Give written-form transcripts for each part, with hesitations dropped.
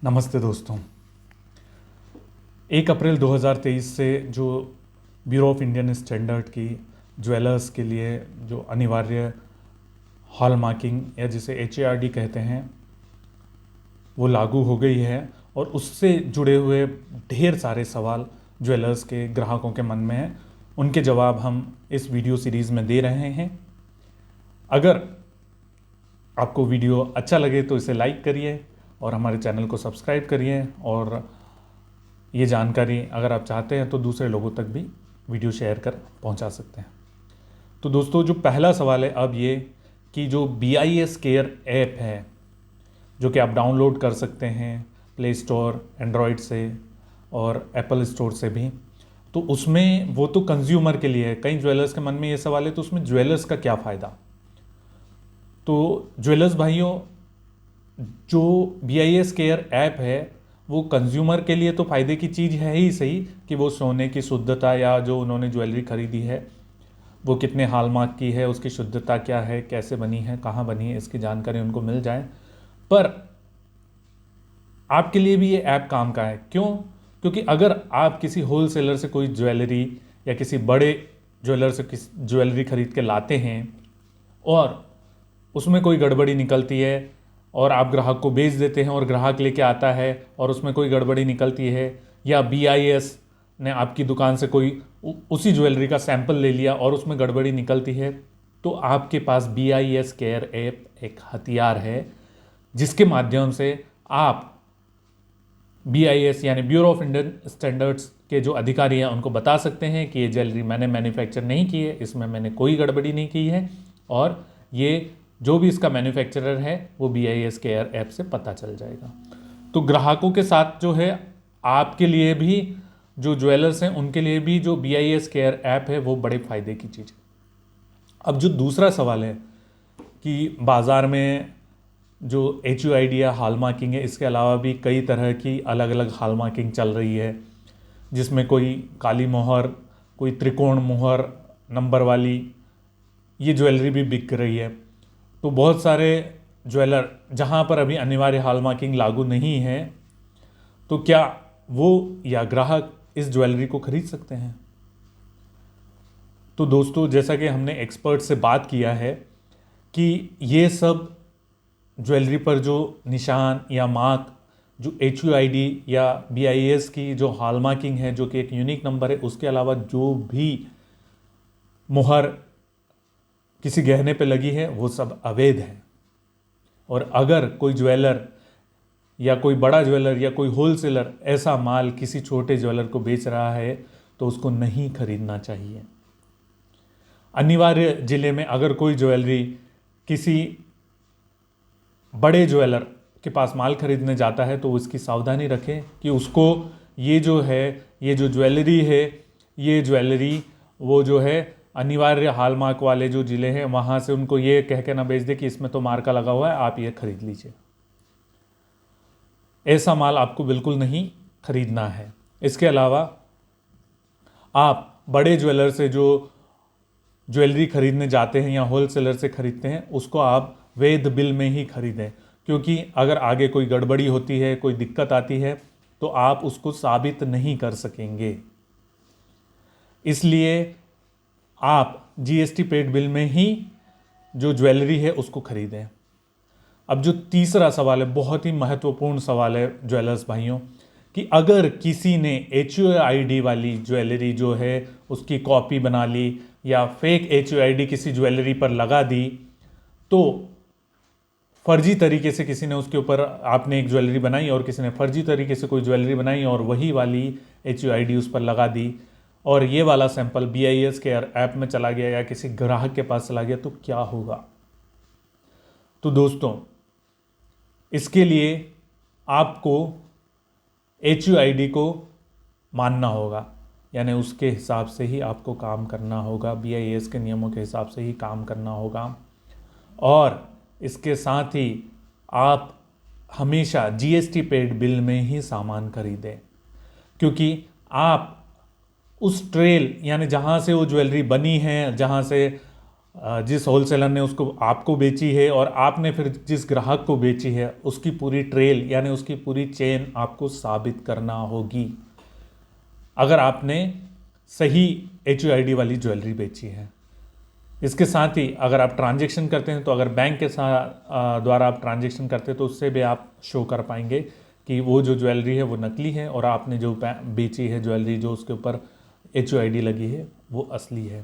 नमस्ते दोस्तों। 1 अप्रैल 2023 से जो ब्यूरो ऑफ इंडियन स्टैंडर्ड की ज्वेलर्स के लिए जो अनिवार्य हॉल मार्किंग या जिसे HARD कहते हैं वो लागू हो गई है और उससे जुड़े हुए ढेर सारे सवाल ज्वेलर्स के ग्राहकों के मन में हैं। उनके जवाब हम इस वीडियो सीरीज़ में दे रहे हैं। अगर आपको वीडियो अच्छा लगे तो इसे लाइक करिए और हमारे चैनल को सब्सक्राइब करिए, और ये जानकारी अगर आप चाहते हैं तो दूसरे लोगों तक भी वीडियो शेयर कर पहुंचा सकते हैं। तो दोस्तों, जो पहला सवाल है अब ये कि जो BIS केयर ऐप है जो कि आप डाउनलोड कर सकते हैं प्ले स्टोर एंड्रॉयड से और एप्पल स्टोर से भी, तो उसमें वो तो कंज्यूमर के लिए है। कई ज्वेलर्स के मन में ये सवाल है तो उसमें ज्वेलर्स का क्या फ़ायदा। तो ज्वेलर्स भाइयों, जो BIS केयर ऐप है वो कंज्यूमर के लिए तो फ़ायदे की चीज़ है ही सही कि वो सोने की शुद्धता या जो उन्होंने ज्वेलरी खरीदी है वो कितने हॉलमार्क की है, उसकी शुद्धता क्या है, कैसे बनी है, कहाँ बनी है, इसकी जानकारी उनको मिल जाए। पर आपके लिए भी ये ऐप काम का है। क्यों? क्योंकि अगर आप किसी होल सेलर से कोई ज्वेलरी या किसी बड़े ज्वेलर से किसी ज्वेलरी खरीद के लाते हैं और उसमें कोई गड़बड़ी निकलती है और आप ग्राहक को बेच देते हैं और ग्राहक लेके आता है और उसमें कोई गड़बड़ी निकलती है, या BIS ने आपकी दुकान से कोई उसी ज्वेलरी का सैंपल ले लिया और उसमें गड़बड़ी निकलती है, तो आपके पास BIS केयर ऐप एक हथियार है जिसके माध्यम से आप BIS यानी ब्यूरो ऑफ इंडियन स्टैंडर्ड्स के जो अधिकारी हैं उनको बता सकते हैं कि ये ज्वेलरी मैंने मैन्युफैक्चर नहीं की है, इसमें मैंने कोई गड़बड़ी नहीं की है, और ये जो भी इसका मैन्युफैक्चरर है वो BIS केयर ऐप से पता चल जाएगा। तो ग्राहकों के साथ जो है, आपके लिए भी, जो ज्वेलर्स हैं उनके लिए भी जो BIS केयर ऐप है वो बड़े फ़ायदे की चीज़ है। अब जो दूसरा सवाल है कि बाज़ार में जो HUID या हॉलमार्किंग है, इसके अलावा भी कई तरह की अलग अलग हॉलमार्किंग चल रही है, जिसमें कोई काली मोहर, कोई त्रिकोण मोहर नंबर वाली ये ज्वेलरी भी बिक रही है। तो बहुत सारे ज्वेलर जहाँ पर अभी अनिवार्य हॉलमार्किंग लागू नहीं है, तो क्या वो या ग्राहक इस ज्वेलरी को खरीद सकते हैं? तो दोस्तों, जैसा कि हमने एक्सपर्ट से बात किया है कि ये सब ज्वेलरी पर जो निशान या मार्क, जो HUID या BIS की जो हॉलमार्किंग है जो कि एक यूनिक नंबर है, उसके अलावा जो भी मुहर किसी गहने पे लगी है वो सब अवैध है। और अगर कोई ज्वेलर या कोई बड़ा ज्वेलर या कोई होलसेलर ऐसा माल किसी छोटे ज्वेलर को बेच रहा है तो उसको नहीं खरीदना चाहिए। अनिवार्य जिले में अगर कोई ज्वेलरी किसी बड़े ज्वेलर के पास माल खरीदने जाता है तो उसकी सावधानी रखें कि उसको ये जो है, ये जो ज्वेलरी है, ये ज्वेलरी वो जो है अनिवार्य हॉलमार्क वाले जो ज़िले हैं वहाँ से उनको ये कह के ना बेच दे कि इसमें तो मार्का लगा हुआ है, आप ये खरीद लीजिए। ऐसा माल आपको बिल्कुल नहीं खरीदना है। इसके अलावा आप बड़े ज्वेलर से जो ज्वेलरी खरीदने जाते हैं या होलसेलर से खरीदते हैं उसको आप वैध बिल में ही खरीदें, क्योंकि अगर आगे कोई गड़बड़ी होती है, कोई दिक्कत आती है तो आप उसको साबित नहीं कर सकेंगे। इसलिए आप GST पेड बिल में ही जो ज्वेलरी है उसको खरीदें। अब जो तीसरा सवाल है, बहुत ही महत्वपूर्ण सवाल है ज्वेलर्स भाइयों, कि अगर किसी ने HUID वाली ज्वेलरी जो है उसकी कॉपी बना ली या फेक HUID किसी ज्वेलरी पर लगा दी, तो फर्जी तरीके से किसी ने उसके ऊपर, आपने एक ज्वेलरी बनाई और किसी ने फर्जी तरीके से कोई ज्वेलरी बनाई और वही वाली HUID उस पर लगा दी और ये वाला सैंपल BIS केयर ऐप में चला गया या किसी ग्राहक के पास चला गया, तो क्या होगा? तो दोस्तों, इसके लिए आपको HUID को मानना होगा, यानी उसके हिसाब से ही आपको काम करना होगा, BIS के नियमों के हिसाब से ही काम करना होगा। और इसके साथ ही आप हमेशा GST पेड बिल में ही सामान खरीदें, क्योंकि आप उस ट्रेल यानी जहाँ से वो ज्वेलरी बनी है, जहाँ से जिस होलसेलर ने उसको आपको बेची है और आपने फिर जिस ग्राहक को बेची है, उसकी पूरी ट्रेल यानी उसकी पूरी चेन आपको साबित करना होगी अगर आपने सही HUID वाली ज्वेलरी बेची है। इसके साथ ही अगर आप ट्रांजैक्शन करते हैं तो अगर बैंक के साथ द्वारा आप ट्रांजैक्शन करते हैं तो उससे भी आप शो कर पाएंगे कि वो जो ज्वेलरी है वो नकली है और आपने जो बेची है ज्वेलरी जो उसके ऊपर HUID लगी है वो असली है।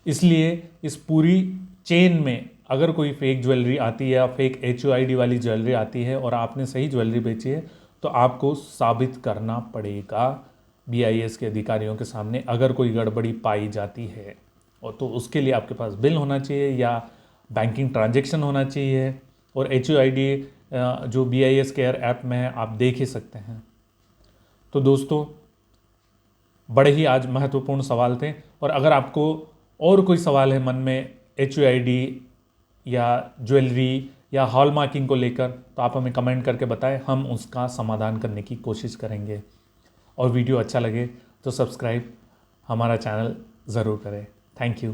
इसलिए इस पूरी चेन में अगर कोई फेक ज्वेलरी आती है या फेक HUID वाली ज्वेलरी आती है और आपने सही ज्वेलरी बेची है तो आपको साबित करना पड़ेगा BIS के अधिकारियों के सामने अगर कोई गड़बड़ी पाई जाती है। और तो उसके लिए आपके पास बिल होना चाहिए या बैंकिंग ट्रांजैक्शन होना चाहिए और HUID जो BIS केयर ऐप में है आप देख ही सकते हैं। तो दोस्तों, बड़े ही आज महत्वपूर्ण सवाल थे और अगर आपको और कोई सवाल है मन में HUID या ज्वेलरी या हॉलमार्किंग को लेकर तो आप हमें कमेंट करके बताएं, हम उसका समाधान करने की कोशिश करेंगे। और वीडियो अच्छा लगे तो सब्सक्राइब हमारा चैनल ज़रूर करें। Thank you.